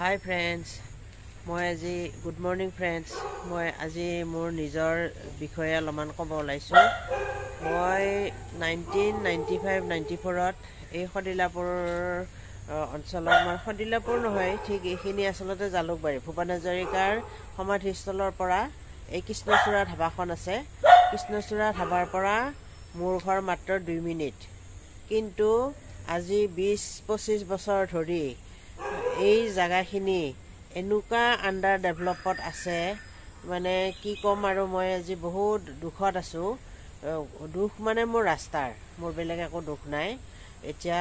Hi friends, মই আজি good morning friends. মই আজি মোৰ নিজৰ বিষয়ে অলপমান ক'ব ওলাইছোঁ। মই 1995-94ত এই সদিলাপুৰ অঞ্চলৰ, মানে সদিলাপুৰ নহয়, ঠিক এইখিনি আচলতে জালুকবাৰী ভূপেন হাজৰিকাৰ সমাধিস্থলৰ পৰা এই কৃষ্ণচূড়া ধাবাখন আছে। কৃষ্ণচূড়া ধাবাৰ পৰা মোৰ ঘৰ মাত্ৰ 2 মিনিট, কিন্তু আজি 20-25 বছৰ ধৰি এই জাগাখিনি এনেকুৱা আণ্ডাৰ ডেভেলপত আছে, মানে কি ক'ম আৰু। মই আজি বহুত দুখত আছোঁ। দুখ মানে মোৰ ৰাস্তাৰ, মোৰ বেলেগ একো দুখ নাই। এতিয়া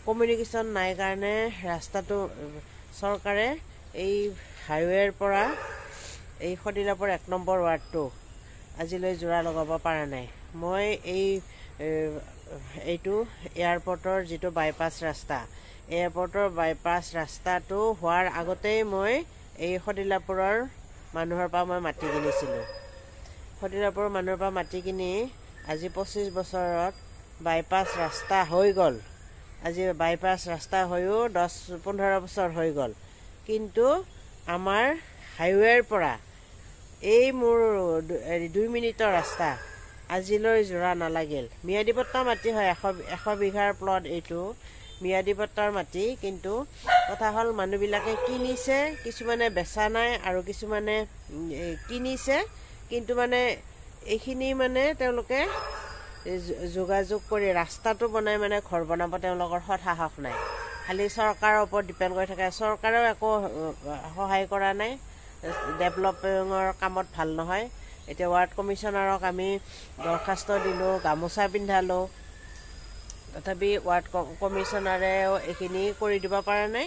কমিউনিকেশ্যন নাই কাৰণে ৰাস্তাটো চৰকাৰে এই হাইৱেৰ পৰা এই সদিলাপুৰ 1 নম্বৰ ৱাৰ্ডটো আজিলৈ জোৰা লগাব পৰা নাই। মই এইটো এয়াৰপৰ্টৰ যিটো বাইপাছ ৰাস্তা, এয়াৰপৰ্টৰ বাইপাছ ৰাস্তাটো হোৱাৰ আগতেই মই এই সদিলাপুৰৰ মানুহৰ পৰা মই মাটি কিনিছিলোঁ। সদিলাপুৰৰ মানুহৰ পৰা মাটি কিনি আজি 25 বছৰত বাইপাছ ৰাস্তা হৈ গ'ল। আজি বাইপাছ ৰাস্তা হৈও 10-15 বছৰ হৈ গ'ল, কিন্তু আমাৰ হাইৱেৰ পৰা এই মোৰ 2 মিনিটৰ ৰাস্তা আজিলৈ জোৰা নালাগিল। ম্যাদী পট্টা মাটি হয়, 100 বিঘাৰ প্লট। এইটো ম্যাদী পট্টাৰ মাটি, কিন্তু কথা হ'ল মানুহবিলাকে কিনিছে, কিছুমানে বেচা নাই আৰু কিছুমানে কিনিছে, কিন্তু মানে এইখিনি মানে তেওঁলোকে যোগাযোগ কৰি ৰাস্তাটো বনাই মানে ঘৰ বনাব তেওঁলোকৰ সৎসাহস নাই। খালি চৰকাৰৰ ওপৰত ডিপেণ্ড কৰি থাকে। চৰকাৰেও একো সহায় কৰা নাই, ডেভেলপিঙৰ কামত ভাল নহয়। এতিয়া ৱাৰ্ড কমিশ্যনাৰক আমি দৰখাস্ত দিলোঁ, গামোচা পিন্ধালোঁ, তথাপি ৱাৰ্ড কমিশ্যনাৰেও এইখিনি কৰি দিব পৰা নাই,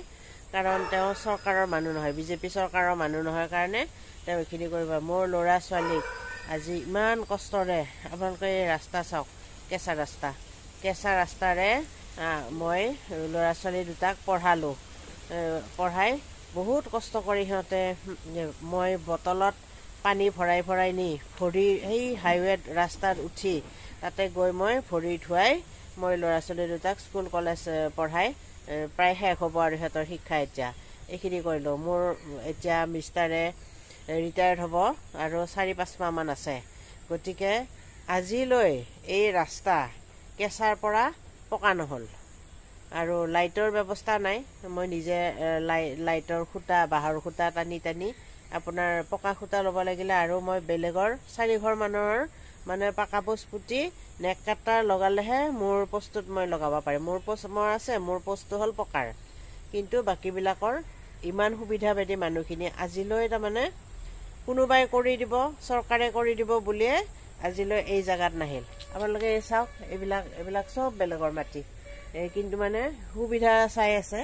কাৰণ তেওঁ চৰকাৰৰ মানুহ নহয়, BJP চৰকাৰৰ মানুহ নহয় কাৰণে তেওঁ এইখিনি কৰিব। মোৰ ল'ৰা ছোৱালীক আজি ইমান কষ্টৰে, আপোনালোকে এই ৰাস্তা চাওক, কেঁচা ৰাস্তা, কেঁচা ৰাস্তাৰে মই ল'ৰা ছোৱালী দুটাক পঢ়ালোঁ। পঢ়াই বহুত কষ্ট কৰি সিহঁতে, মই বটলত পানী ভৰাই ভৰাই নি ভৰি সেই হাইৱে ৰাস্তাত উঠি তাতে গৈ মই ভৰি ধুৱাই মই ল'ৰা ছোৱালী দুটাক স্কুল কলেজ পঢ়াই প্ৰায় শেষ হ'ব আৰু সিহঁতৰ শিক্ষা এতিয়া এইখিনি কৰিলোঁ। মোৰ এতিয়া মিষ্টাৰে ৰিটায়াৰ্ড হ'ব আৰু 4-5 মাহমান আছে। গতিকে আজিলৈ এই ৰাস্তা কেঁচাৰ পৰা পকা নহ'ল, আৰু লাইটৰ ব্যৱস্থা নাই। মই নিজে লাইটৰ খুঁটা, বাঁহৰ খুঁটা টানি টানি আপোনাৰ পকা খুঁটা ল'ব লাগিলে, আৰু মই বেলেগৰ 4 ঘৰ মানুহৰ মানে পাকা পোষ্ট পুতি নেক কাটাৰ লগালেহে মোৰ পোষ্টটোত মই লগাব পাৰিম। মোৰ পোষ্ট মোৰ আছে, মোৰ পোষ্টটো হ'ল পকাৰ, কিন্তু বাকীবিলাকৰ ইমান সুবিধাবাদী মানুহখিনি আজিলৈ তাৰমানে কোনোবাই কৰি দিব, চৰকাৰে কৰি দিব বুলিয়ে আজিলৈ এই জেগাত নাহিল। আপোনালোকে চাওক, এইবিলাক চব বেলেগৰ মাটি, কিন্তু মানে সুবিধা চাই আছে,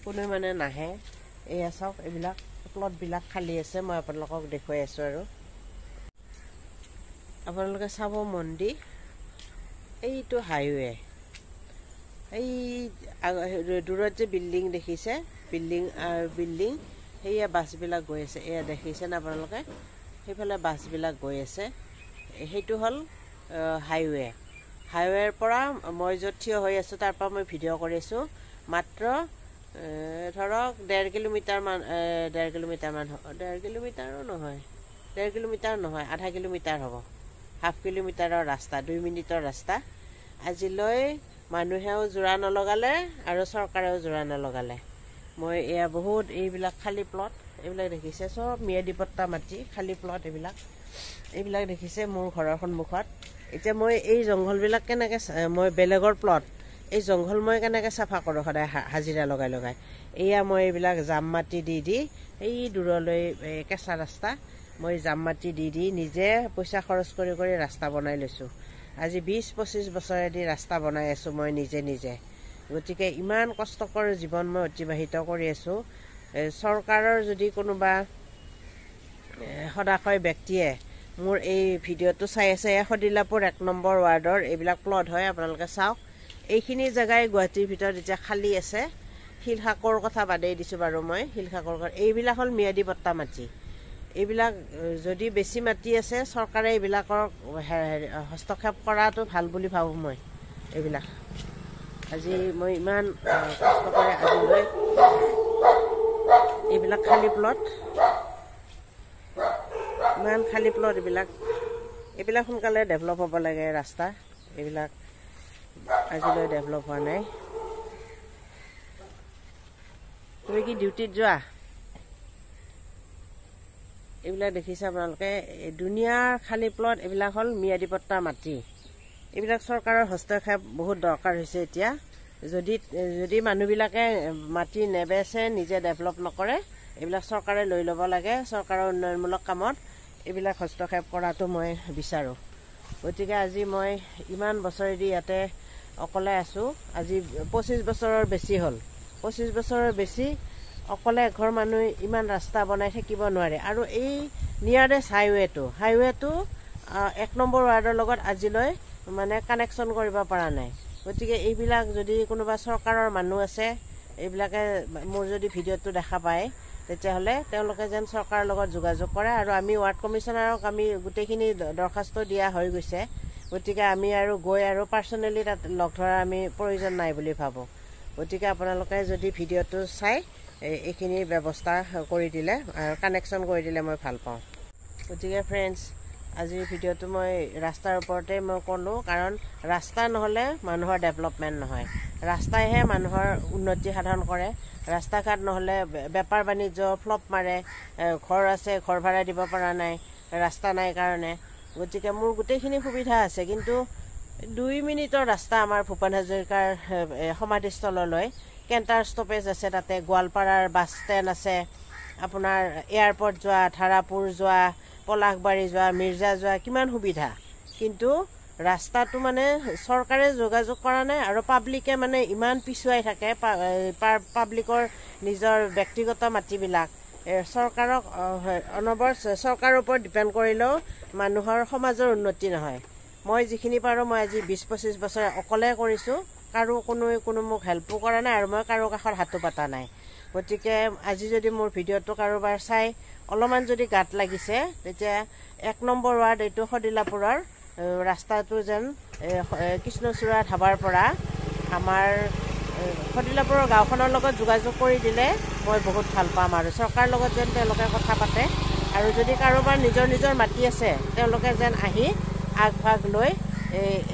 কোনো মানে নাহে। এয়া চাওক, এইবিলাক প্লটবিলাক খালী আছে, মই আপোনালোকক দেখুৱাই আছোঁ। আৰু আপোনালোকে চাব মন দি, এইটো হাইৱে, এই দূৰত যে বিল্ডিং দেখিছে, বিল্ডিং সেয়া বাছবিলাক গৈ আছে, এয়া দেখিছেনে আপোনালোকে, সেইফালে বাছবিলাক গৈ আছে। সেইটো হ'ল হাইৱে। হাইৱেৰ পৰা মই য'ত থিয় হৈ আছোঁ তাৰ পৰা মই ভিডিঅ' কৰি আছোঁ। মাত্ৰ ধৰক 1.5 কিলোমিটাৰমান, 1.5 কিলোমিটাৰমান হ'ব, 1.5 কিলোমিটাৰো নহয়, 1.5 কিলোমিটাৰ নহয়, আধা কিলোমিটাৰ হ'ব। হাফ কিলোমিটাৰৰ ৰাস্তা, 2 মিনিটৰ ৰাস্তা। আজিলৈ মানুহেও জোৰা নলগালে আৰু চৰকাৰেও জোৰা নলগালে। মই এয়া বহুত এইবিলাক খালী প্লট, এইবিলাক দেখিছে, চব ম্যাদী পট্টা মাটি, খালী প্লট এইবিলাক দেখিছে মোৰ ঘৰৰ সন্মুখত। এতিয়া মই এই জংঘলবিলাক কেনেকৈ, মই বেলেগৰ প্লট, এই জংঘল মই কেনেকৈ চাফা কৰোঁ সদায় হাজিৰা লগাই লগাই। এয়া মই এইবিলাক জাম মাটি দি এই দূৰলৈ কেঁচা ৰাস্তা মই জাম মাটি দি নিজে পইচা খৰচ কৰি কৰি ৰাস্তা বনাই লৈছোঁ। আজি 20-25 বছৰেদি ৰাস্তা বনাই আছোঁ মই নিজে। গতিকে ইমান কষ্টকৰ জীৱন মই অতিবাহিত কৰি আছোঁ। চৰকাৰৰ যদি কোনোবা সদাশয় ব্যক্তিয়ে মোৰ এই ভিডিঅ'টো চাই আছে, সদিলাপুৰ 1 নম্বৰ ৱাৰ্ডৰ এইবিলাক প্লট হয়, আপোনালোকে চাওক। এইখিনি জেগাই গুৱাহাটীৰ ভিতৰত এতিয়া খালী আছে। শিলশাকৰ কথা বাদেই দিছোঁ বাৰু মই, শিলশাকৰ এইবিলাক হ'ল ম্যাদী পট্টা মাটি। এইবিলাক যদি বেছি মাটি আছে, চৰকাৰে এইবিলাকৰ হস্তক্ষেপ কৰাটো ভাল বুলি ভাবোঁ মই। এইবিলাক আজি মই ইমান কষ্ট কৰি আজিলৈ এইবিলাক খালী প্লট, ইমান খালী প্লট এইবিলাক সোনকালে ডেভেলপ হ'ব লাগে। ৰাস্তা এইবিলাক আজিলৈ ডেভেলপ হোৱা নাই। তুমি কি ডিউটিত যোৱা? এইবিলাক দেখিছে আপোনালোকে, দুনিয়াৰ খালী প্লট এইবিলাক হ'ল ম্যাদী পট্টা মাটি। এইবিলাক চৰকাৰৰ হস্তক্ষেপ বহুত দৰকাৰ হৈছে এতিয়া। যদি মানুহবিলাকে মাটি নেবেচে, নিজে ডেভেলপ নকৰে, এইবিলাক চৰকাৰে লৈ ল'ব লাগে। চৰকাৰৰ উন্নয়নমূলক কামত এইবিলাক হস্তক্ষেপ কৰাটো মই বিচাৰোঁ। গতিকে আজি মই ইমান বছৰেদি ইয়াতে অকলে আছোঁ। আজি 25 বছৰৰ বেছি হ'ল। 25 বছৰৰ বেছি অকলে এঘৰ মানুহ ইমান ৰাস্তা বনাই থাকিব নোৱাৰে। আৰু এই নিয়াৰেষ্ট হাইৱেটো 1 নম্বৰ ৱাৰ্ডৰ লগত আজিলৈ মানে কানেকশ্যন কৰিব পৰা নাই। গতিকে এইবিলাক যদি কোনোবা চৰকাৰৰ মানুহ আছে, এইবিলাকে মোৰ যদি ভিডিঅ'টো দেখা পায়, তেতিয়াহ'লে তেওঁলোকে যেন চৰকাৰৰ লগত যোগাযোগ কৰে। আৰু আমি ৱাৰ্ড কমিশ্যনাৰক আমি গোটেইখিনি দৰখাস্ত দিয়া হৈ গৈছে। গতিকে আমি আৰু গৈ আৰু পাৰ্চনেলি তাত লগ ধৰাৰ আমি প্ৰয়োজন নাই বুলি ভাবোঁ। গতিকে আপোনালোকে যদি ভিডিঅ'টো চাই এইখিনি ব্যৱস্থা কৰি দিলে আৰু কানেকশ্যন কৰি দিলে মই ভাল পাওঁ। গতিকে ফ্ৰেণ্ডছ, আজিৰ ভিডিঅ'টো মই ৰাস্তাৰ ওপৰতে মই ক'লোঁ, কাৰণ ৰাস্তা নহ'লে মানুহৰ ডেভেলপমেণ্ট নহয়। ৰাস্তাইহে মানুহৰ উন্নতি সাধন কৰে। ৰাস্তা ঘাট নহ'লে বেপাৰ বাণিজ্য ফ্লপ মাৰে। ঘৰ আছে, ঘৰ ভাড়া দিব পৰা নাই, ৰাস্তা নাই কাৰণে। গতিকে মোৰ গোটেইখিনি সুবিধা আছে, কিন্তু 2 মিনিটৰ ৰাস্তা আমাৰ ভূপেন হাজৰিকাৰ সমাধিস্থললৈ। কেণ্টাৰ ষ্টপেজ আছে তাতে, গোৱালপাৰাৰ বাছ ষ্টেণ্ড আছে, আপোনাৰ এয়াৰপৰ্ট যোৱা, ধাৰাপুৰ যোৱা, পলাশবাৰী যোৱা, মিৰ্জা যোৱা, কিমান সুবিধা। কিন্তু ৰাস্তাটো মানে চৰকাৰে যোগাযোগ কৰা নাই, আৰু পাব্লিকে মানে ইমান পিছুৱাই থাকে। পাব্লিকৰ নিজৰ ব্যক্তিগত মাটিবিলাক চৰকাৰক চৰকাৰৰ ওপৰত ডিপেণ্ড কৰিলেও মানুহৰ সমাজৰ উন্নতি নহয়। মই যিখিনি পাৰোঁ মই আজি 20-25 বছৰ অকলে কৰিছোঁ। কোনো মোক হেল্পো কৰা নাই, আৰু মই কাৰো কাষত হাতো পাতা নাই। গতিকে আজি যদি মোৰ ভিডিঅ'টো কাৰোবাৰ চাই অলপমান যদি গাত লাগিছে, তেতিয়া 1 নম্বৰ ৱাৰ্ড এইটো সদিলাপুৰৰ ৰাস্তাটো যেন কৃষ্ণচূড়া ধাবাৰ পৰা আমাৰ সদিলাপুৰৰ গাঁওখনৰ লগত যোগাযোগ কৰি দিলে মই বহুত ভাল পাম। আৰু চৰকাৰৰ লগত যেন তেওঁলোকে কথা পাতে, আৰু যদি কাৰোবাৰ নিজৰ মাটি আছে, তেওঁলোকে যেন আহি আগভাগ লৈ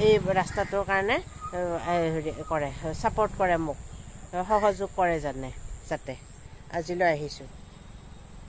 এই ৰাস্তাটোৰ কাৰণে কৰে, ছাপৰ্ট কৰে, মোক সহযোগ কৰে যাতে। আজিলৈ আহিছোঁ।